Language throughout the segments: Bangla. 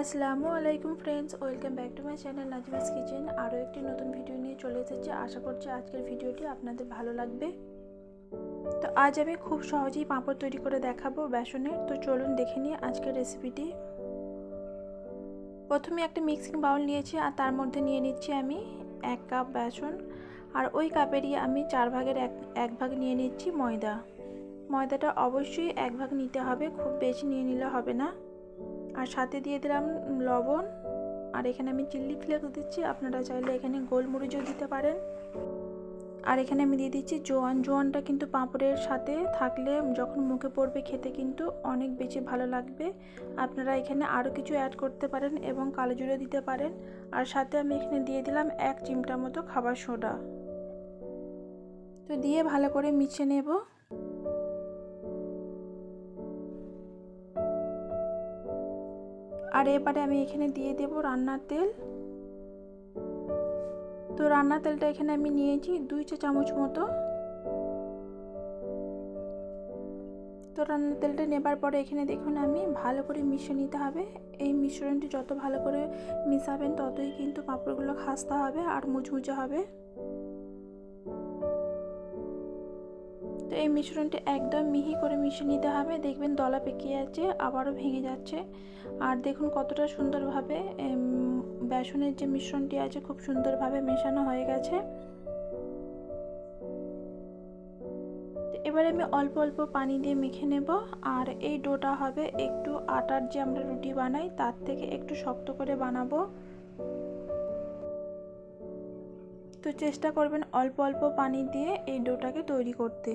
আসসালামু আলাইকুম friends, welcome back to my channel Najma's kitchen. আরও একটি নতুন ভিডিও নিয়ে চলে এসেছি। আশা করছি আজকের ভিডিওটি আপনাদের ভালো লাগবে। তো আজ আমি খুব সহজেই পাঁপড় তৈরি করে দেখাবো বেসনের। তো চলুন দেখে নিই আজকের রেসিপিটি। প্রথমে একটা মিক্সিং বাউল নিয়েছি আর তার মধ্যে নিয়ে নিচ্ছি আমি 1 কাপ বেসন, আর ওই কাপেরই আমি 4 ভাগের এক ভাগ নিয়ে নিচ্ছি ময়দা। ময়দাটা অবশ্যই 1 ভাগ নিতে হবে, খুব বেশি নিয়ে নিলে হবে না। আর সাথে দিয়ে দিলাম লবণ, আর এখানে আমি চিলি ফ্লেক্স দিচ্ছি, আপনারা চাইলে এখানে গোলমরিচও দিতে পারেন। আর এখানে আমি দিয়ে দিচ্ছি জোয়ান। জোয়ানটা কিন্তু পাঁপড়ের সাথে থাকলে যখন মুখে পড়বে খেতে কিন্তু অনেক বেশি ভালো লাগবে। আপনারা এখানে আরও কিছু অ্যাড করতে পারেন এবং কালো জিরে দিতে পারেন। আর সাথে আমি এখানে দিয়ে দিলাম 1 চিমটা মতো খাবার সোডা। তো দিয়ে ভালো করে মিশিয়ে নেব। আর এবারে আমি এখানে দিয়ে দেব রান্নার তেল। তো রান্নার তেলটা এখানে আমি নিয়েছি 2 চা চামচ মতো। তো রান্নার তেলটা নেবার পরে এখানে দেখুন আমি ভালো করে মিশিয়ে নিতে হবে। এই মিশ্রণটি যত ভালো করে মিশাবেন ততই কিন্তু পাঁপড়গুলো খাস্তা হবে আর মুচমুচে হবে। তো এই মিশ্রণটি একদম মিহি করে মিশিয়ে নিতে হবে। দেখবেন দলা পেকে যাচ্ছে, আবারও ভেঙে যাচ্ছে। আর দেখুন কতটা সুন্দরভাবে বেসনের যে মিশ্রণটি আছে খুব সুন্দরভাবে মেশানো হয়ে গেছে। এবারে আমি অল্প অল্প পানি দিয়ে মেখে নেব। আর এই ডোটা হবে একটু আটার যে আমরা রুটি বানাই তার থেকে একটু শক্ত করে বানাবো। তো চেষ্টা করবেন অল্প অল্প পানি দিয়ে এই ডোটাকে তৈরি করতে।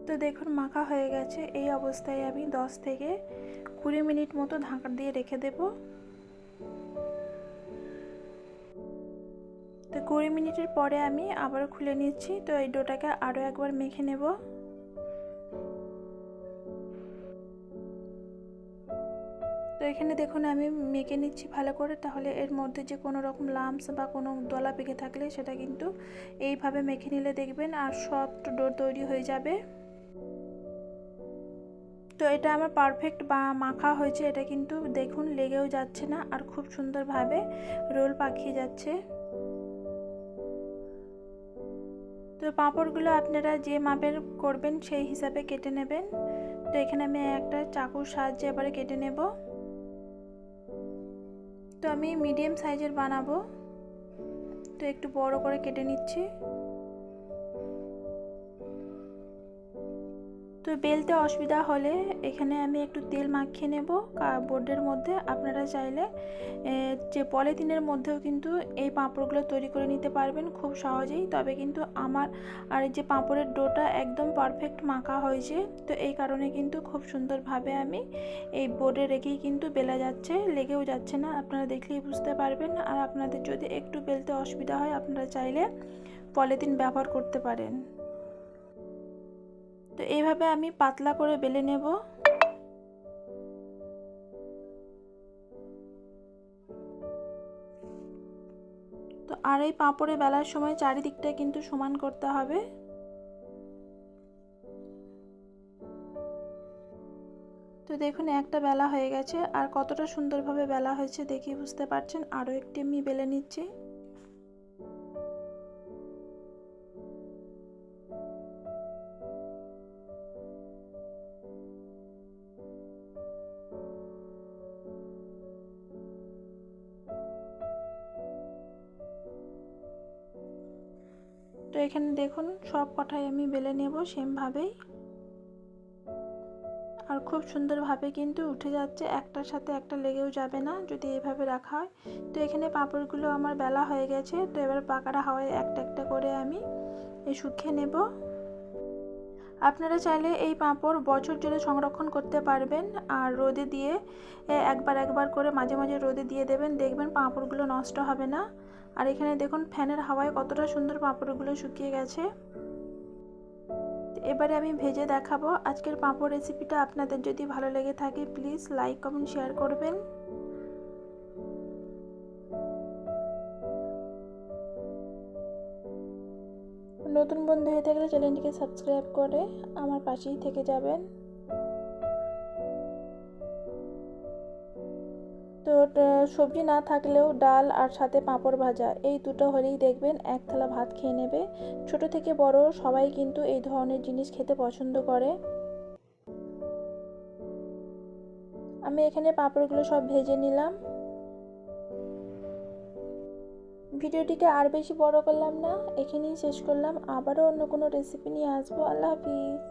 তো দেখুন মাখা হয়ে গেছে। এই অবস্থায় আমি 10 থেকে 20 মিনিট মতো ঢাকা দিয়ে রেখে দেব। তো 20 মিনিটের পরে আমি আবারও খুলে নিচ্ছি। তো এই ডোটাকে আরও একবার মেখে নেব। তো এখানে দেখুন আমি মেখে নিচ্ছি ভালো করে, তাহলে এর মধ্যে যে কোনো রকম লাম্পস বা কোনো দলা পেকে থাকলে সেটা কিন্তু এইভাবে মেখে নিলে দেখবেন আর সফট ডো তৈরি হয়ে যাবে। তো এটা আমার পারফেক্ট বা মাখা হয়েছে, এটা কিন্তু দেখুন লেগেও যাচ্ছে না আর খুব সুন্দরভাবে রোল পাকিয়ে যাচ্ছে। তো পাঁপড়গুলো আপনারা যে মাপের করবেন সেই হিসাবে কেটে নেবেন। তো এখানে আমি একটা চাকুর সাহায্যে এবারে কেটে নেব। তো আমি মিডিয়াম সাইজের বানাবো, তো একটু বড় করে কেটে নিচ্ছি। তো বেলতে অসুবিধা হলে এখানে আমি একটু তেল মাখিয়ে নেব বোর্ডের মধ্যে। আপনারা চাইলে যে পলিথিনের মধ্যেও কিন্তু এই পাঁপড়গুলো তৈরি করে নিতে পারবেন খুব সহজেই। তবে কিন্তু আমার আর এই যে পাঁপড়ের ডোটা একদম পারফেক্ট মাখা হয়েছে, তো এই কারণে কিন্তু খুব সুন্দরভাবে আমি এই বোর্ডে রেখেই কিন্তু বেলা যাচ্ছে, লেগেও যাচ্ছে না। আপনারা দেখলেই বুঝতে পারবেন। আর আপনাদের যদি একটু বেলতে অসুবিধা হয় আপনারা চাইলে পলিথিন ব্যবহার করতে পারেন। তো এইভাবে আমি পাতলা করে বেলে নেব। তো আর এই পাঁপড়ে বেলার সময় চারিদিকটা কিন্তু সমান করতে হবে। তো দেখুন একটা বেলা হয়ে গেছে, আর কতটা সুন্দরভাবে বেলা হয়েছে দেখে বুঝতে পারছেন। আরও একটি আমি বেলে নিচ্ছি। তো এখানে দেখুন সব কটাই আমি বেলে নেব সেমভাবেই। আর খুব সুন্দরভাবে কিন্তু উঠে যাচ্ছে, একটার সাথে একটা লেগেও যাবে না যদি এইভাবে রাখা হয়। তো এখানে পাঁপড়গুলো আমার বেলা হয়ে গেছে। তো এবার পাকাটা হাওয়ায় একটা একটা করে আমি শুকিয়ে নেব। আপনারা চাইলে এই পাঁপড় বছর জুড়ে সংরক্ষণ করতে পারবেন। আর রোদে দিয়ে একবার করে মাঝে মাঝে রোদে দিয়ে দেবেন, দেখবেন পাঁপড়গুলো নষ্ট হবে না। আর এখানে দেখুন ফ্যানের হাওয়ায় কতটা সুন্দর পাঁপড়গুলো শুকিয়ে গেছে। এবারে আমি ভেজে দেখাবো। আজকের পাঁপড় রেসিপিটা আপনাদের যদি ভালো লেগে থাকে প্লিজ লাইক কমেন্ট শেয়ার করবেন। নতুন বন্ধু হয়ে থাকলে চ্যানেলটিকে সাবস্ক্রাইব করে আমার পাশেই থেকে যাবেন। তো সবজি না থাকলেও ডাল আর সাথে পাঁপড় ভাজা এই দুটো হলেই দেখবেন এক থালা ভাত খেয়ে নেবে। ছোট থেকে বড় সবাই কিন্তু এই ধরনের জিনিস খেতে পছন্দ করে। আমি এখানে পাঁপড়গুলো সব ভেজে নিলাম। ভিডিওটিকে আর বেশি বড় করলাম না, এখানেই শেষ করলাম। আবারও অন্য কোনো রেসিপি নিয়ে আসবো। আল্লাহ হাফিজ।